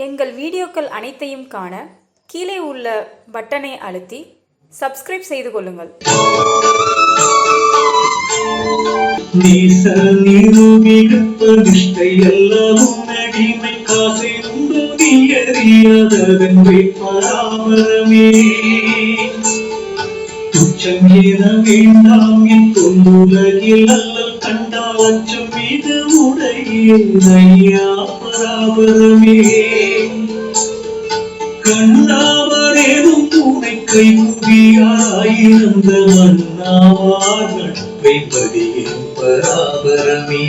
எங்கள் வீடியோக்கள் அனைத்தையும் காண கீழே உள்ள பட்டனை அழுத்தி சப்ஸ்கிரைப் செய்து கொள்ளுங்கள். வேண்டாம் என் பொன்னுலகில் அல்லல் கண்டால் அச்சம் மீது உடையா பராபரமே. கண்ணாவரேனும் பூனை கை குவியாயிருந்த மன்னாவார் நட்பை பதியும் பராபரமே.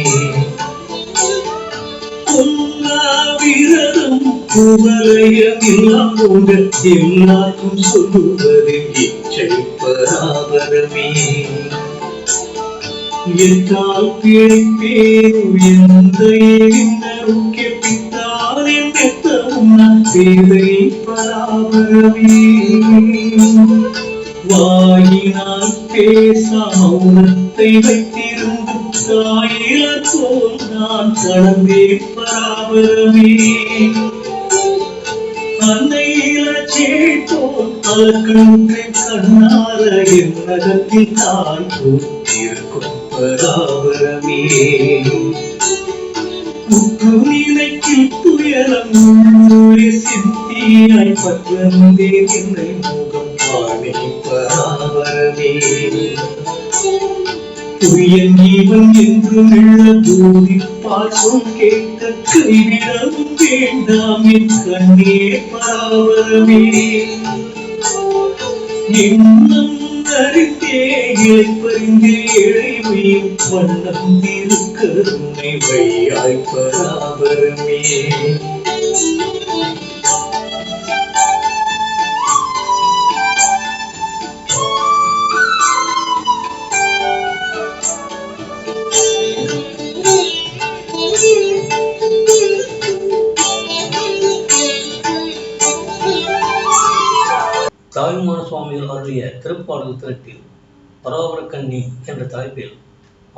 விரதம் குவலயமெல்லாம் போன்ற எல்லாருக்கும் சொல்லுவதில் இச்சை பராபரமே. என்னால் பிழைப்பேன் எந்த முக்கிய பித்தால் எத்தவும் நான் பேரை பராபரமே. வாயினால் பேச மௌனத்தை வைத்திருந்து தாயிலர் போல் நான் கடந்தே பராபரமே. அன்னையில சேட்டோல் அலக்கணின் கண்ணார என்னகத்தில் தான் போட்டிருக்கும் பராபரமே. நினைக்கில் துயரம் சித்தியாய் பற்றந்தே என்னை முகம் காணே பராபரமே. துயன் இவன் என்று வெள்ள தூதிப்பால் சொல் கேட்க கைவிடவும் வேண்டாம் என் கண்ணே பராபரமே. இன்னும் அறிந்தே இழைப்பறிந்தே இழைமையும் வண்ணம் இருக்கருமை வையாய் பராபரமே. தாயுமான சுவாமிகள் அருளிய திருப்பாடல் திரட்டில் பராபரக்கண்ணி என்ற தலைப்பில்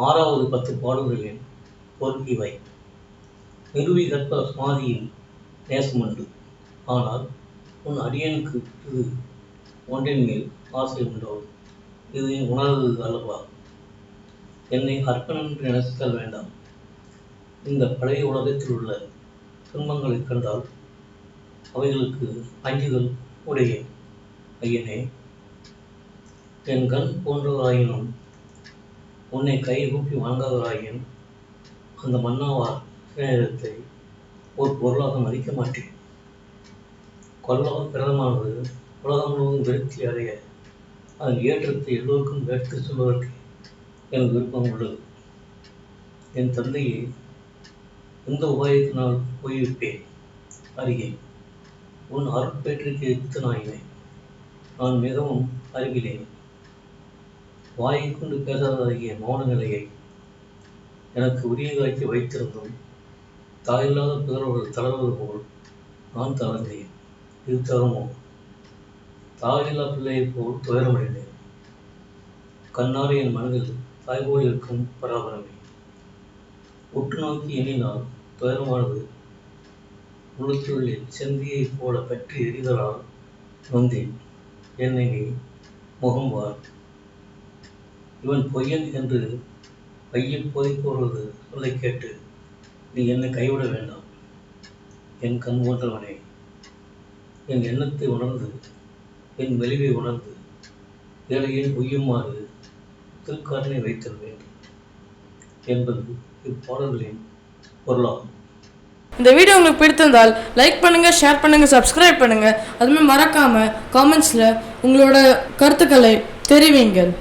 6வது 10 பாடல்களின் பொருள் இவை. நிறுவி கற்ப சுவாதியில் நேசமுண்டு, ஆனால் உன் அடியனுக்கு இது ஒன்றின் மேல் ஆசை உண்டோ? இது உணர்வு அல்லவா? என்னை அர்ப்பணம் என்று நினைத்தல் வேண்டாம். இந்த பழைய உலகத்தில் உள்ள துன்பங்களை கண்டால் அவைகளுக்கு அஞ்சுதல் உடையேன். ஐயனே, என் கண் போன்றவராயினும் உன்னை கை கூப்பி வணங்காதவராயின் அந்த மன்னாவார் சிநேகத்தை ஒரு பொருளாக மதிக்க மாட்டேன். கொல்லாத பிரதமானது உலகம் முழுவதும் விருத்தி அடைய அதன் ஏற்றத்தை எல்லோருக்கும் எடுத்து சொல்வதற்கு எனக்கு விருப்பம் உள்ளது. என் தந்தையை எந்த உபாயத்தினால் போய்விட்டேன் அறியேன். உன் அருட்பேற்றிற்கு எதிர்த்து நாயினேன். நான் மிகவும் அறிவிலேன். வாயை கொண்டு பேசாததாகிய மௌன நிலையை எனக்கு உரியதாக்கி வைத்திருந்தும் தாயில்லாத பிறர்கள் தளர்வது போல் நான் தளர்ந்தேன். இது தருமோ? தாயில்லா பிள்ளையை போல் துயரமடைந்தேன். கண்ணாறு என் மனதில் தாய்போல் இருக்கும் பராபரமே. உற்று நோக்கி எண்ணினால் துயரமானது உள்ளுச்சுள்ளில் செந்தியைப் போல பற்றி எரிதலால் நொந்தேன். என்னை நீ முகம்பார். இவன் பொய்யன் என்று பையில் போய்ப்போவது சொல்லை கேட்டு நீ என்னை கைவிட வேண்டாம். என் கண் போன்றவனே, என் எண்ணத்தை உணர்ந்து என் மெலிவை உணர்ந்து ஏழையின் உய்யுமாறு திருக்காரனை வைத்தல் வேண்டும் என்பது இப்பாடல்களின் பொருளாகும். இந்த வீடியோ உங்களுக்கு பிடித்திருந்தால் லைக் பண்ணுங்கள், ஷேர் பண்ணுங்கள், சப்ஸ்கிரைப் பண்ணுங்கள். அதுமாதிரி மறக்காமல் காமெண்ட்ஸில் உங்களோட கருத்துக்களை தெரிவிங்கள்.